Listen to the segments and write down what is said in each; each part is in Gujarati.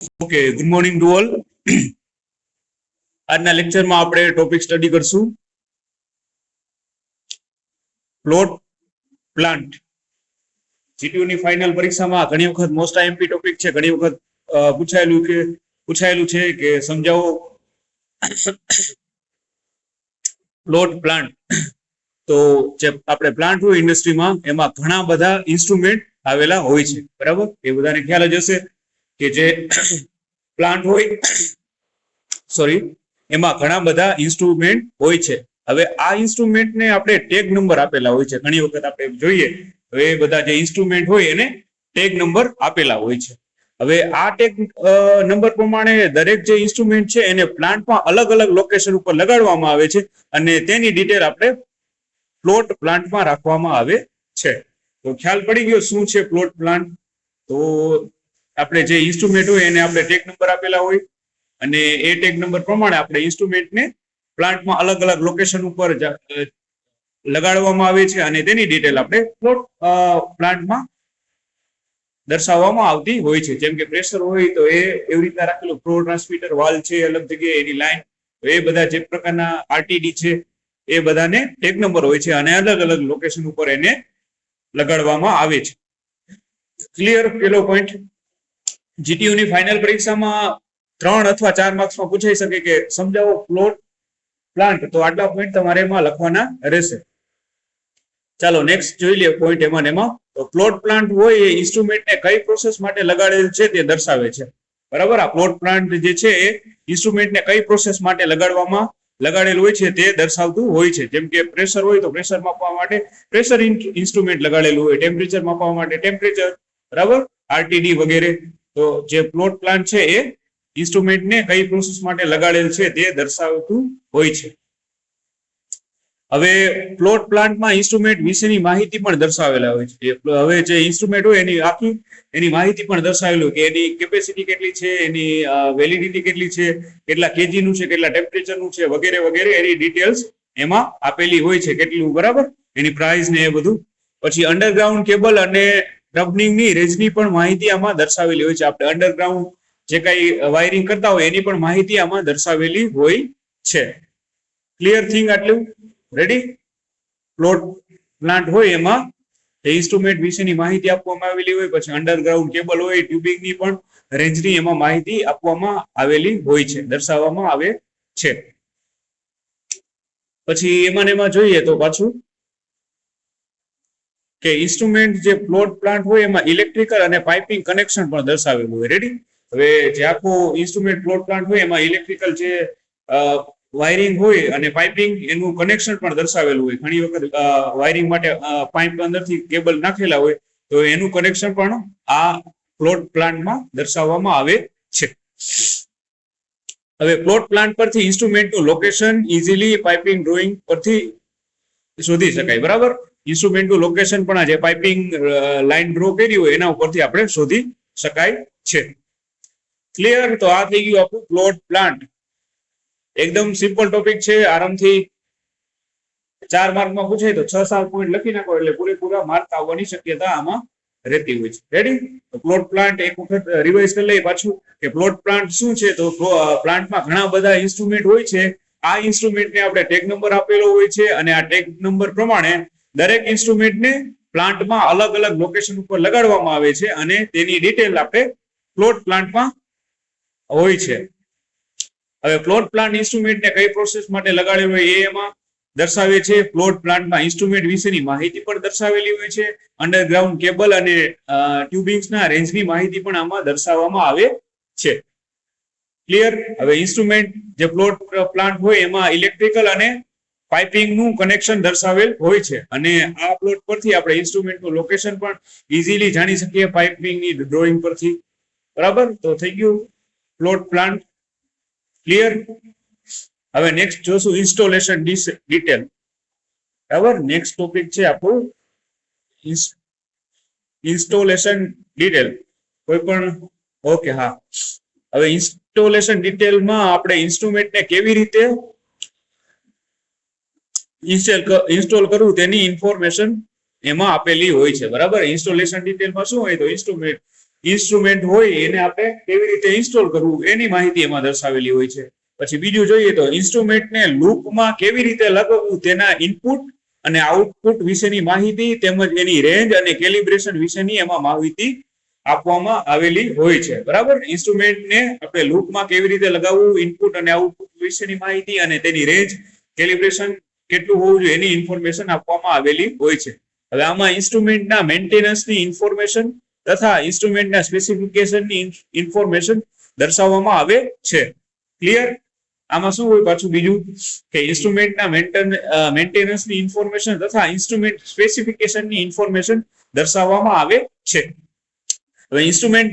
Okay, good morning to all. આજના લેક્ચરમાં આપણે ટોપિક સ્ટડી કરશું પ્લોટ પ્લાન્ટ. જીટીયુ ની ફાઇનલ પરીક્ષામાં ઘણી વખત મોસ્ટ આઈએમપી ટોપિક છે, ઘણી વખત પૂછાયેલું છે કે સમજાવો પ્લોટ પ્લાન્ટ. તો જે આપણે પ્લાન્ટ હોય ઇન્ડસ્ટ્રીમાં એમાં ઘણા બધા ઇન્સ્ટ્રુમેન્ટ આવેલા હોય છે, બરાબર? એ બધાને ખ્યાલ જ હશે કે જે પ્લાન્ટ હોય એમાં ઘણા બધા ઇન્સ્ટ્રુમેન્ટ હોય છે. હવે આ ઇન્સ્ટ્રુમેન્ટને આપણે ટેગ નંબર આપેલા હોય છે. ઘણી વખત આપણે જોઈએ તો એ બધા જે ઇન્સ્ટ્રુમેન્ટ હોય એને ટેગ નંબર આપેલા હોય છે. હવે આ ટેગ નંબર પ્રમાણે દરેક જે ઇન્સ્ટ્રુમેન્ટ છે એને પ્લાન્ટમાં અલગ અલગ લોકેશન ઉપર લગાડવામાં આવે છે અને તેની ડિટેલ આપણે પ્લોટ પ્લાન્ટમાં રાખવામાં આવે છે. તો ખ્યાલ પડી ગયો શું છે પ્લોટ પ્લાન્ટ? તો આપણે જે ઇન્સ્ટ્રુમેન્ટ હોય એને આપણે ટેગ નંબર આપેલા હોય અને એ ટેગ નંબર પ્રમાણે આપણે ઇન્સ્ટ્રુમેન્ટને પ્લાન્ટમાં અલગ અલગ લોકેશન ઉપર લગાડવામાં આવે છે અને તેની ડિટેલ આપણે પ્લોટ પ્લાન્ટમાં દર્શાવવામાં આવતી હોય છે. જેમ કે પ્રેશર હોય તો એ એવી રીતના રાખેલું, ફ્લો ટ્રાન્સમીટર વાલ્વ છે અલગ જગ્યાએ, એની લાઈન, તો એ બધા જે પ્રકારના આરટીડી છે એ બધાને ટેગ નંબર હોય છે અને અલગ અલગ લોકેશન ઉપર એને લગાડવામાં આવે છે. ક્લિયર? પેલો પોઈન્ટ. જીટીયુ ની ફાઇનલ પરીક્ષામાં 3 અથવા 4 માર્ક્સમાં પૂછાઈ શકે કે સમજાવો પ્લોટ પ્લાન્ટ, તો આટલા પોઈન્ટ તમારે એમાં લખવાના રહેશે. ચાલો નેક્સ્ટ જોઈ લઈએ પોઈન્ટ એમાં. તો પ્લોટ પ્લાન્ટ હોય એ ઇન્સ્ટ્રુમેન્ટને કઈ પ્રોસેસ માટે લગાડેલ છે તે દર્શાવે છે, બરાબર? આ પ્લોટ પ્લાન્ટ જે છે એ ઇન્સ્ટ્રુમેન્ટને કઈ પ્રોસેસ માટે લગાડેલું હોય છે તે દર્શાવતું હોય છે. જેમ કે પ્રેશર હોય તો પ્રેશર માપવા માટે પ્રેશર ઇન્સ્ટ્રુમેન્ટ લગાડેલું હોય, ટેમ્પરેચર માપવા માટે ટેમ્પરેચર, બરાબર? આરટીડી વગેરે. તો જે પ્લોટ પ્લાન્ટ છે એ ઇન્સ્ટ્રુમેન્ટને કઈ પ્રોસેસ માટે લગાડેલ છે તે દર્શાવતું હોય છે. હવે પ્લોટ પ્લાન્ટમાં ઇન્સ્ટ્રુમેન્ટ વિશેની માહિતી પણ દર્શાવેલા હોય છે. હવે જે ઇન્સ્ટ્રુમેન્ટ હોય એની આખી એની માહિતી પણ દર્શાવેલી હોય કે એની કેપેસિટી કેટલી છે, એની વેલિડિટી કેટલી છે, કેટલા કેજી નું છે, કેટલા ટેમ્પરેચર નું છે વગેરે વગેરે, એની ડિટેલ્સ એમાં આપેલી હોય છે, કેટલું, બરાબર? એની પ્રાઇસ ને એ બધું. પછી અંડરગ્રાઉન્ડ કેબલ અને રબનિંગની રેન્જની પણ માહિતી આમાં દર્શાવેલી હોય છે. આપણે અંડરગ્રાઉન્ડ જે કઈ વાયરિંગ કરતા હોય એની પણ માહિતી આમાં દર્શાવેલી હોય છે. ક્લિયર થિંગ આટલું? રેડી? પ્લોટ પ્લાન્ટ હોય એમાં ઇન્સ્ટ્રુમેન્ટ વિશેની માહિતી આપવામાં આવેલી હોય, પછી અંડરગ્રાઉન્ડ કેબલ હોય, ટ્યુબિંગની પણ રેન્જની એમાં માહિતી આપવામાં આવેલી હોય છે, દર્શાવવામાં આવે છે. પછી એમાં જોઈએ તો પાછું કે ઇન્સ્ટ્રુમેન્ટ જે પ્લોટ પ્લાન્ટ હોય એમાં ઇલેક્ટ્રિકલ અને પાઇપિંગ કનેક્શન પણ દર્શાવેલું હોય. રેડી? હવે જે આખું ઇન્સ્ટ્રુમેન્ટ પ્લોટ પ્લાન્ટ હોય એમાં ઇલેક્ટ્રિકલ જે વાયરિંગ હોય અને પાઇપિંગ એનું કનેક્શન પણ દર્શાવેલું હોય. ઘણી વખત વાયરિંગ માટે પાઇપ અંદરથી કેબલ નાખેલા હોય તો એનું કનેક્શન પણ આ પ્લોટ પ્લાન્ટમાં દર્શાવવામાં આવે છે. હવે પ્લોટ પ્લાન્ટ પરથી ઇન્સ્ટ્રુમેન્ટનું લોકેશન ઇઝીલી પાઇપિંગ ડ્રોઈંગ પરથી શોધી શકાય, બરાબર? ઇન્સ્ટ્રુમેન્ટનું લોકેશન પણ આ જે પાઇપિંગ લાઈન ડ્રો કરી હોય એના ઉપરથી આપણે શોધી શકાય છે. ક્લિયર? તો આ થઈ ગયું આપણું પ્લોટ પ્લાન્ટ. એકદમ સિમ્પલ ટોપિક છે, આરામથી 4 માર્કમાં પૂછાય તો 6-7 પોઈન્ટ લખી નાખો એટલે પૂરેપૂરા માર્ક આવવાની શક્યતા આમાં રહેતી હોય છે. રેડી? તો પ્લોટ પ્લાન્ટ એક વખત રિવાઇઝ કરી લઈએ પાછું કે પ્લોટ પ્લાન્ટ શું છે. તો પ્લાન્ટમાં ઘણા બધા ઇન્સ્ટ્રુમેન્ટ હોય છે. આ ઇન્સ્ટ્રુમેન્ટને આપણે ટેગ નંબર આપેલો હોય છે અને આ ટેગ નંબર પ્રમાણે દરેક ઇન્સ્ટ્રુમેન્ટને પ્લાન્ટમાં અલગ અલગ લોકેશન ઉપર લગાડવામાં આવે છે અને તેની ડિટેલ આપણે પ્લોટ પ્લાન્ટમાં હોય છે. હવે પ્લોટ પ્લાન્ટ ઇન્સ્ટ્રુમેન્ટને કઈ પ્રોસેસ માટે લગાડેલું હોય એ એમાં દર્શાવે છે. પ્લોટ પ્લાન્ટમાં ઇન્સ્ટ્રુમેન્ટ વિશેની માહિતી પણ દર્શાવેલી હોય છે. અંડરગ્રાઉન્ડ કેબલ અને ટ્યુબિંગ્સના રેન્જની માહિતી પણ આમાં દર્શાવવામાં આવે છે. ક્લિયર? હવે ઇન્સ્ટ્રુમેન્ટ જે પ્લોટ પ્લાન્ટ હોય એમાં ઇલેક્ટ્રિકલ અને પાઇપિંગનું કનેક્શન દર્શાવેલ હોય છે અને આ પ્લોટ પરથી આપણે ઇન્સ્ટ્રુમેન્ટનું લોકેશન પણ ઇઝીલી જાણી શકીએ પાઇપિંગની ડ્રોઈંગ પરથી, બરાબર? તો થઈ ગયું પ્લોટ પ્લાન્ટ. ક્લિયર? હવે નેક્સ્ટ જોશું ઇન્સ્ટોલેશન ડિટેલ, બરાબર? નેક્સ્ટ ટોપિક છે આપણું ઇન્સ્ટોલેશન ડિટેલ. કોઈ પણ ઓકે, હા. હવે ઇન્સ્ટોલેશન ડિટેલમાં આપણે ઇન્સ્ટ્રુમેન્ટને કેવી રીતે ઇન્સ્ટોલ કરવું તેની ઇન્ફોર્મેશન એમાં આપેલી હોય છે, બરાબર? ઇન્સ્ટોલેશન ડિટેલમાં શું હોય તો ઇન્સ્ટ્રુમેન્ટ હોય એને આપણે કેવી રીતે ઇન્સ્ટોલ કરવું એની માહિતી એમાં દર્શાવેલી હોય છે. પછી બીજું જોઈએ તો ઇન્સ્ટ્રુમેન્ટને લૂપમાં કેવી રીતે લગાવવું તેના ઇનપુટ અને આઉટપુટ વિશેની માહિતી તેમજ એની રેન્જ અને કેલિબ્રેશન વિશેની એમાં માહિતી આપવામાં આવેલી હોય છે. બરાબર, ઇન્સ્ટ્રુમેન્ટને આપણે લૂપમાં કેવી રીતે લગાવવું, ઇનપુટ અને આઉટપુટ વિશેની માહિતી અને તેની રેન્જ કેલિબ્રેશન કેટલું હોવું જોઈએ એની ઇન્ફોર્મેશન આપવામાં આવેલી હોય છે. હવે આમાં ઇન્સ્ટ્રુમેન્ટના મેન્ટેનન્સની ઇન્ફોર્મેશન તથા ઇન્સ્ટ્રુમેન્ટના સ્પેસિફિકેશનની ઇન્ફોર્મેશન દર્શાવવામાં આવે છે. ક્લિયર? આમાં શું હોય પાછું બીજું કે ઇન્સ્ટ્રુમેન્ટના મેન્ટેનન્સની ઇન્ફોર્મેશન તથા ઇન્સ્ટ્રુમેન્ટ સ્પેસિફિકેશનની ઇન્ફોર્મેશન દર્શાવવામાં આવે છે. હવે ઇન્સ્ટ્રુમેન્ટ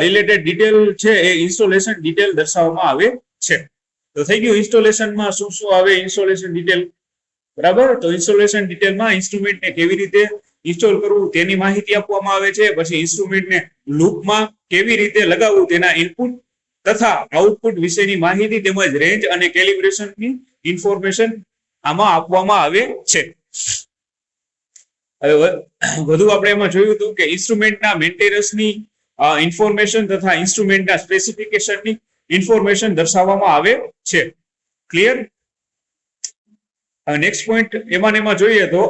રિલેટેડ ડિટેલ છે એ ઇન્સ્ટોલેશન ડિટેલ દર્શાવવામાં આવે છે. તો થઈ ગયું ઇન્સ્ટોલેશનમાં શું શું આવે, ઇન્સ્ટોલેશન ડિટેલ. બરાબર, તો ઇન્સ્ટોલેશન ડિટેલમાં ઇન્સ્ટ્રુમેન્ટને કેવી રીતે ઇન્સ્ટોલ કરવું તેની માહિતી આપવામાં આવે છે. પછી ઇન્સ્ટ્રુમેન્ટને લૂપમાં કેવી રીતે લગાવવું તેના ઇનપુટ તથા આઉટપુટ વિશેની માહિતી તેમજ રેન્જ અને કેલિબ્રેશનની ઇન્ફોર્મેશન આમાં આપવામાં આવે છે. હવે વધુ આપણે એમાં જોયું હતું કે ઇન્સ્ટ્રુમેન્ટના મેન્ટેનન્સની ઇન્ફોર્મેશન તથા ઇન્સ્ટ્રુમેન્ટના સ્પેસિફિકેશનની ઇન્ફોર્મેશન દર્શાવવામાં આવે છે. ક્લિયર? હવે નેક્સ્ટ પોઈન્ટ એમાં જોઈએ તો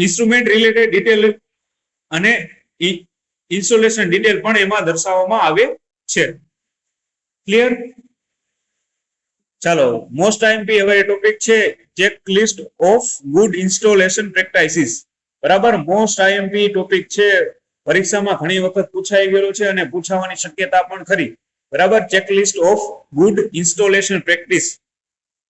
ઇન્સ્ટ્રુમેન્ટ રિલેટેડ ડિટેલ અને ઇન્સ્ટોલેશન ડિટેલ પણ એમાં દર્શાવવામાં આવે છે. ક્લિયર? ચાલો, મોસ્ટ આઈએમપી હવે ટોપિક છે checklist of good installation practices. બરાબર, મોસ્ટ આઈએમપી ટોપિક છે, પરીક્ષામાં ઘણી વખત પૂછાઈ ગયેલો છે અને પૂછાવાની શક્યતા પણ ખરી. બરાબર, checklist of good installation practice.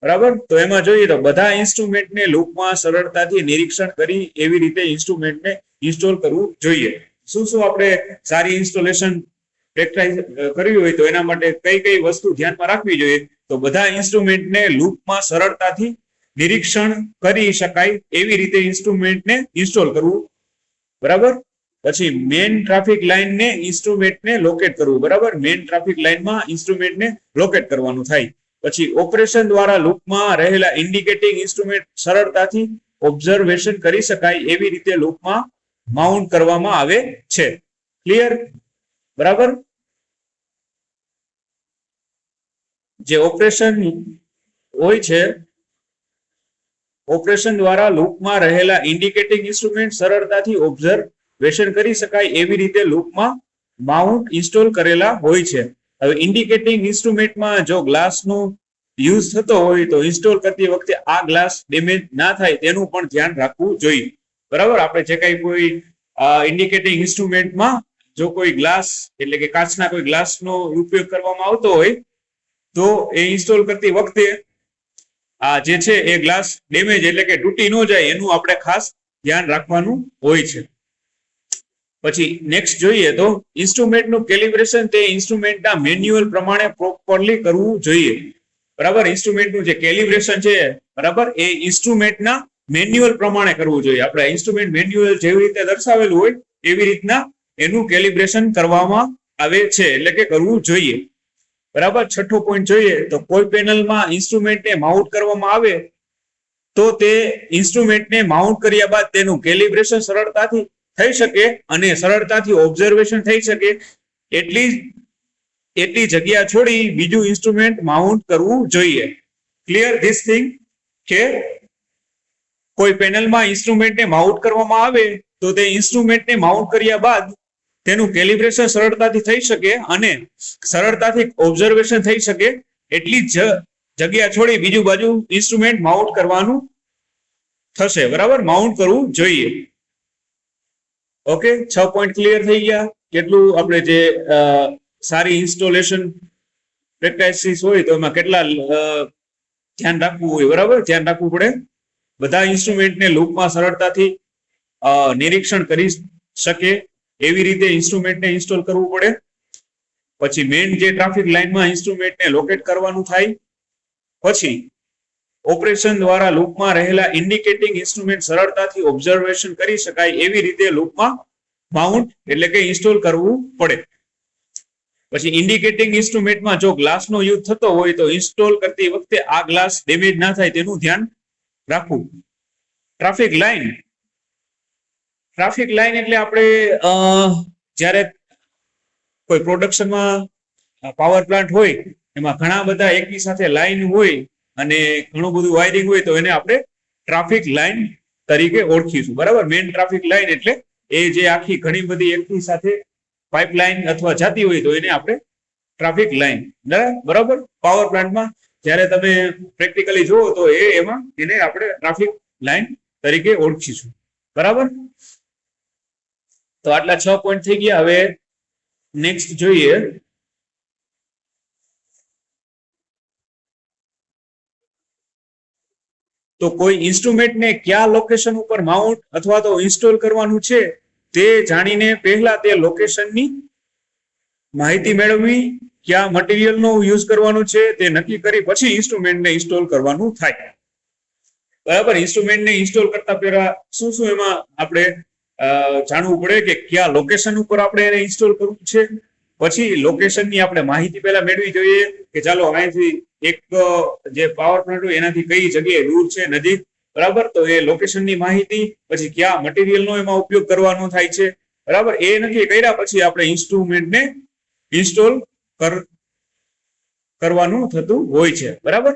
બરાબર, તો એમાં જોઈએ તો બધા ઇન્સ્ટ્રુમેન્ટને લૂપમાં સરળતાથી નિરીક્ષણ કરી એવી રીતે ઇન્સ્ટ્રુમેન્ટને ઇન્સ્ટોલ કરવું જોઈએ. શું શું આપણે સારી ઇન્સ્ટોલેશન પ્રેક્ટિસ કરવી હોય તો એના માટે કઈ કઈ વસ્તુ ધ્યાનમાં રાખવી જોઈએ? તો બધા ઇન્સ્ટ્રુમેન્ટને લૂપમાં સરળતાથી નિરીક્ષણ કરી શકાય એવી રીતે ઇન્સ્ટ્રુમેન્ટને ઇન્સ્ટોલ કરવું. બરાબર, પછી મેઇન ટ્રાફિક લાઇનને ઇન્સ્ટ્રુમેન્ટને લોકેટ કરવું. બરાબર, મેઇન ટ્રાફિક લાઇનમાં ઇન્સ્ટ્રુમેન્ટને લોકેટ કરવાનું થાય. પછી ઓપરેશન દ્વારા લૂપમાં રહેલા ઇન્ડિકેટિંગ ઇન્સ્ટ્રુમેન્ટ સરળતાથી ઓબ્ઝર્વેશન કરી શકાય એવી રીતે લૂપમાં માઉન્ટ કરવામાં આવે છે. ક્લિયર? બરાબર, જે ઓપરેશન હોય છે, ઓપરેશન દ્વારા લૂપમાં રહેલા ઇન્ડિકેટિંગ ઇન્સ્ટ્રુમેન્ટ સરળતાથી ઓબ્ઝર્વેશન કરી શકાય એવી રીતે લૂપમાં માઉન્ટ ઇન્સ્ટોલ કરેલા હોય છે. હવે ઇન્ડિકેટિંગ ઇન્સ્ટ્રુમેન્ટમાં જો ગ્લાસનો યુઝ થતો હોય તો ઇન્સ્ટોલ કરતી વખતે આ ગ્લાસ ડેમેજ ના થાય તેનું પણ ધ્યાન રાખવું જોઈએ. બરાબર, આપણે જે કઈ કોઈ ઇન્ડિકેટિંગ ઇન્સ્ટ્રુમેન્ટમાં જો કોઈ ગ્લાસ એટલે કે કાચના કોઈ ગ્લાસનો ઉપયોગ કરવામાં આવતો હોય તો એ ઇન્સ્ટોલ કરતી વખતે આ જે છે એ ગ્લાસ ડેમેજ એટલે કે તૂટી ન જાય એનું આપણે ખાસ ધ્યાન રાખવાનું હોય છે. પછી નેક્સ્ટ જોઈએ તો ઇન્સ્ટ્રુમેન્ટનું કેલિબ્રેશન તે ઇન્સ્ટ્રુમેન્ટના મેન્યુઅલ પ્રમાણે પ્રોપરલી કરવું જોઈએ. બરાબર, ઇન્સ્ટ્રુમેન્ટનું જે કેલિબ્રેશન છે, બરાબર, એ ઇન્સ્ટ્રુમેન્ટના મેન્યુઅલ પ્રમાણે કરવું જોઈએ. આપણે ઇન્સ્ટ્રુમેન્ટ મેન્યુઅલ જેવી રીતે દર્શાવેલું હોય એવી રીતના એનું કેલિબ્રેશન કરવામાં આવે છે એટલે કે કરવું જોઈએ. બરાબર, છઠ્ઠો પોઈન્ટ જોઈએ તો કોઈ પેનલમાં ઇન્સ્ટ્રુમેન્ટને માઉન્ટ કરવામાં આવે તો તે ઇન્સ્ટ્રુમેન્ટને માઉન્ટ કર્યા બાદ તેનું કેલિબ્રેશન સરળતાથી થઈ શકે અને સરળતાથી ઓબ્ઝર્વેશન થઈ શકે એટલી જગ્યા છોડી બીજું ઇન્સ્ટ્રુમેન્ટ માઉન્ટ કરવું જોઈએ. ક્લિયર ધીસ થિંગ કે કોઈ પેનલમાં ઇન્સ્ટ્રુમેન્ટને માઉન્ટ કરવામાં આવે તો તે ઇન્સ્ટ્રુમેન્ટને માઉન્ટ કર્યા બાદ તેનું કેલિબ્રેશન સરળતાથી થઈ શકે અને સરળતાથી ઓબ્ઝર્વેશન થઈ શકે એટલી જગ્યા છોડી બીજું બાજુ ઇન્સ્ટ્રુમેન્ટ માઉન્ટ કરવાનું થશે. બરાબર, માઉન્ટ કરવું જોઈએ. ઓકે, 6 પોઈન્ટ ક્લિયર થઈ ગયા. કેટલું આપણે જે સારી ઇન્સ્ટોલેશન પ્રેક્ટિસિસ હોય તો એમાં કેટલા ધ્યાન રાખવું હોય. બરાબર, ધ્યાન રાખવું પડે. બધા ઇન્સ્ટ્રુમેન્ટને લૂપમાં સરળતાથી નિરીક્ષણ કરી શકે એવી રીતે ઇન્સ્ટ્રુમેન્ટને ઇન્સ્ટોલ કરવું પડે. પછી મેઇન જે ટ્રાફિક લાઇનમાં ઇન્સ્ટ્રુમેન્ટને લોકેટ કરવાનું થાય. પછી ઓપરેશન દ્વારા લૂપમાં રહેલા ઇન્ડિકેટિંગ ઇન્સ્ટ્રુમેન્ટ સરળતાથી ઓબ્ઝર્વેશન કરી શકાય એવી રીતે લૂપમાં માઉન્ટ એટલે કે ઇન્સ્ટોલ કરવું પડે. પછી ઇન્ડિકેટિંગ ઇન્સ્ટ્રુમેન્ટમાં જો ગ્લાસનો યુઝ થતો હોય તો ઇન્સ્ટોલ કરતી વખતે આ ગ્લાસ ડેમેજ ના થાય તેનું ધ્યાન રાખવું. ટ્રાફિક લાઇન એટલે આપણે જ્યારે કોઈ પ્રોડક્શનમાં પાવર પ્લાન્ટ હોય એમાં ઘણા બધા એકી સાથે લાઈન હોય અને ઘણું બધું વાયરિંગ હોય તો એને આપણે ટ્રાફિક લાઈન તરીકે ઓળખીશું. બરાબર, મેઇન ટ્રાફિક લાઈન એટલે એ જે આખી ઘણી બધી એકી સાથે પાઇપલાઇન અથવા જાતી હોય તો એને આપણે ટ્રાફિક લાઈન. બરાબર, પાવર પ્લાન્ટમાં જ્યારે તમે પ્રેક્ટિકલી જુઓ તો એમાં એને આપણે ટ્રાફિક લાઈન તરીકે ઓળખીશું. બરાબર, તો આટલા 6 પોઈન્ટ થઈ ગયા. હવે નેક્સ્ટ જોઈએ તો કોઈ ઇન્સ્ટ્રુમેન્ટને કયા લોકેશન ઉપર માઉન્ટ અથવા તો ઇન્સ્ટોલ કરવાનું છે તે જાણીને પહેલા તે લોકેશનની માહિતી મેળવવી, કયા મટીરિયલનો યુઝ કરવાનું છે તે નક્કી કરી પછી ઇન્સ્ટ્રુમેન્ટને ઇન્સ્ટોલ કરવાનું થાય. બરાબર, ઇન્સ્ટ્રુમેન્ટને ઇન્સ્ટોલ કરતા પહેલા શું શું એમાં આપણે જાણવું પડે કે કયા લોકેશન ઉપર આપણે એને ઇન્સ્ટોલ કરવું છે. પછી લોકેશનની આપણે માહિતી પહેલા મેળવી જોઈએ કે ચાલો અહીંથી એક જે પાવર પ્લાન્ટ હોય એનાથી કઈ જગ્યાએ દૂર છે, નજીક. બરાબર, તો એ લોકેશનની માહિતી, પછી કયા મટીરિયલનો એમાં ઉપયોગ કરવાનો થાય છે. બરાબર, એ નક્કી કર્યા પછી આપણે ઇન્સ્ટ્રુમેન્ટને ઇન્સ્ટોલ કરવાનું થતું હોય છે. બરાબર,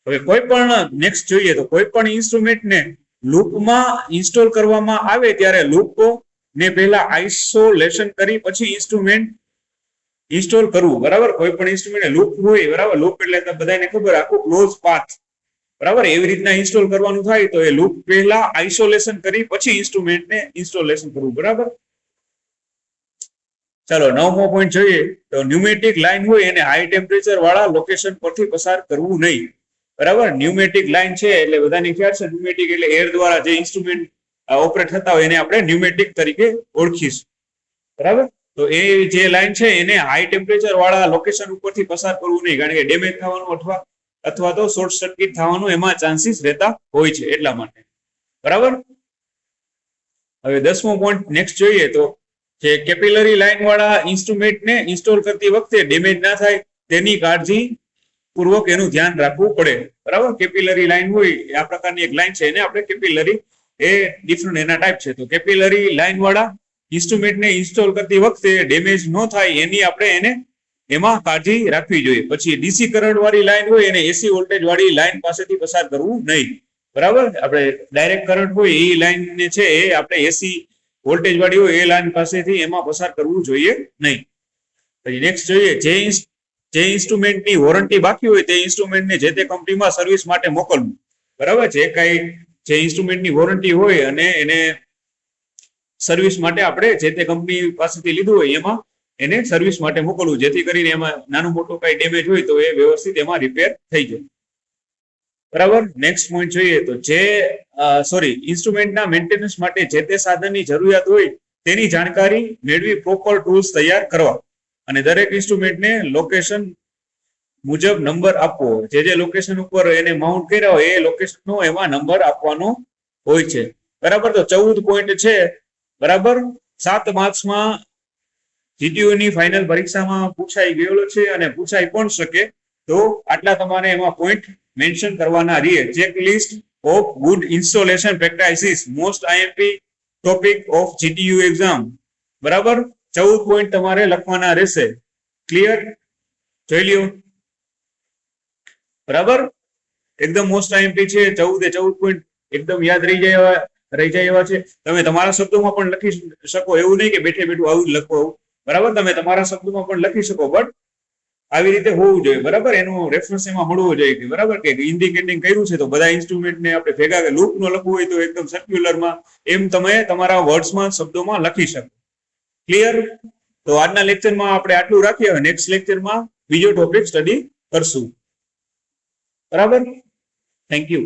હવે કોઈ પણ નેક્સ્ટ જોઈએ તો કોઈ પણ ઇન્સ્ટ્રુમેન્ટને લૂપમાં ઇન્સ્ટોલ કરવામાં આવે ત્યારે લૂપો ને પહેલા આઇસોલેશન કરી પછી ઇન્સ્ટ્રુમેન્ટ ઇન્સ્ટોલ કરવું. બરાબર, કોઈ પણ ઇન્સ્ટ્રુમેન્ટ લૂપ હોય, બરાબર, લૂપ એટલે બધાને ખબર આખું ક્લોઝ પાથ. બરાબર, એવી રીતના ઇન્સ્ટોલ કરવાનું થાય તો એ લૂપ પહેલા આઇસોલેશન કરી પછી ઇન્સ્ટ્રુમેન્ટને ઇન્સ્ટોલેશન કરવું. બરાબર, ચાલો 9મો પોઈન્ટ જોઈએ તો ન્યુમેટિક લાઈન હોય એને હાઈ ટેમ્પરેચર વાળા લોકેશન પરથી પસાર કરવું નહીં. બરાબર, ન્યુમેટિક લાઈન છે એટલે બધાની ખ્યાલ છે, ન્યુમેટિક એટલે એર દ્વારા જે ઇન્સ્ટ્રુમેન્ટ ઓપરેટ થતા હોય એને આપણે ન્યુમેટિક તરીકે ઓળખીશું. બરાબર, તો એ જે લાઈન છે એને હાઈ ટેમ્પરેચર વાળા લોકેશન ઉપરથી પસાર કરવું નહીં, કારણ કે ડેમેજ થવાનું અથવા તો શોર્ટ સર્કિટ થવાનું એમાં ચાન્સીસ રહેતા હોય છે, એટલા માટે. બરાબર, હવે 10મો પોઈન્ટ નેક્સ્ટ જોઈએ તો જે કેપિલરી લાઈન વાળા ઇન્સ્ટ્રુમેન્ટને ઇન્સ્ટોલ કરતી વખતે ડેમેજ ના થાય તેની કાળજી પૂર્વક એનું ધ્યાન રાખવું પડે. બરાબર, કેપિલરી લાઈન હોય આ પ્રકારની એક લાઈન છે એને આપણે કેપિલરી, એ ડિફરન્ટ એના ટાઈપ છે. તો કેપિલરી લાઈન વાળા ઇન્સ્ટ્રુમેન્ટને ઇન્સ્ટોલ કરતી વખતે ડેમેજ ન થાય એની આપણે એને એમાં કાળજી રાખવી જોઈએ. પછી ડીસી કરંટ વાળી લાઈન હોય એને એસી વોલ્ટેજ વાળી લાઈન પાસેથી પસાર કરવું નહીં. બરાબર, આપણે ડાયરેક્ટ કરંટ હોય એ લાઈન ને છે એ આપણે એસી વોલ્ટેજ વાળી હોય એ લાઈન પાસેથી એમાં પસાર કરવું જોઈએ નહીં. પછી નેક્સ્ટ જોઈએ જે ઇન્સ્ટ્રુમેન્ટની વોરંટી બાકી હોય તે ઇન્સ્ટ્રુમેન્ટને જે તે કંપનીમાં સર્વિસ માટે મોકલવું. બરાબર, જે ઇન્સ્ટ્રુમેન્ટની વોરંટી હોય અને એને સર્વિસ માટે આપણે જે તે કંપની પાસેથી લીધું હોય એમાં એને સર્વિસ માટે મોકલવું, જેથી કરીને એમાં નાનું મોટું કઈ ડેમેજ હોય તો એ વ્યવસ્થિત એમાં રિપેર થઈ જાય. બરાબર, નેક્સ્ટ પોઈન્ટ જોઈએ તો ઇન્સ્ટ્રુમેન્ટના મેન્ટેનન્સ માટે જે તે સાધનની જરૂરિયાત હોય તેની જાણકારી મેળવી પ્રોપર ટૂલ્સ તૈયાર કરવા અને દરેક ઇન્સ્ટ્રુમેન્ટને લોકેશન મુજબ નંબર આપવો. જે લોકેશન ઉપર એને માઉન્ટ કર્યા હોય એ લોકેશનનો એમાં નંબર આપવાનો હોય છે. બરાબર, તો 14 પોઈન્ટ છે. બરાબર, 7 માર્ક્સમાં જીટીયુ ની ફાઇનલ પરીક્ષામાં પૂછાઈ ગયેલો છે અને પૂછાઈ પણ શકે. તો આટલા તમારે એમાં પોઈન્ટ મેન્શન કરવાના રહે. Checklist of good installation practices, most IMP topic of GTU exam. બરાબર, 14 પોઈન્ટ તમારે લખવાના રહેશે. ક્લિયર, જોઈ લ્યો. બરાબર, એકદમ મોસ્ટ આઈએમપી છે. 14 પોઈન્ટ એકદમ યાદ રહી જાય એવા છે. તમે તમારા શબ્દોમાં પણ લખી શકો, એવું નહીં કે બેઠે બેઠું આવું જ લખો. બરાબર, તમે તમારા શબ્દોમાં પણ લખી શકો, બટ આવી રીતે હોવું જોઈએ. બરાબર, એનું રેફરન્સ એમાં મળવું જોઈએ. બરાબર, કે ઇન્ડિકેટિંગ કર્યું છે તો બધા ઇન્સ્ટ્રુમેન્ટને આપણે ભેગા લૂપ નો લખવું હોય તો એકદમ સર્ક્યુલરમાં એમ તમે તમારા વર્ડ્સમાં શબ્દોમાં લખી શકો. ક્લિયર, તો આજના લેક્ચરમાં આપણે આટલું રાખીએ. હવે નેક્સ્ટ લેક્ચરમાં બીજો ટોપિક સ્ટડી કરશું. બરાબર, થેન્ક યુ.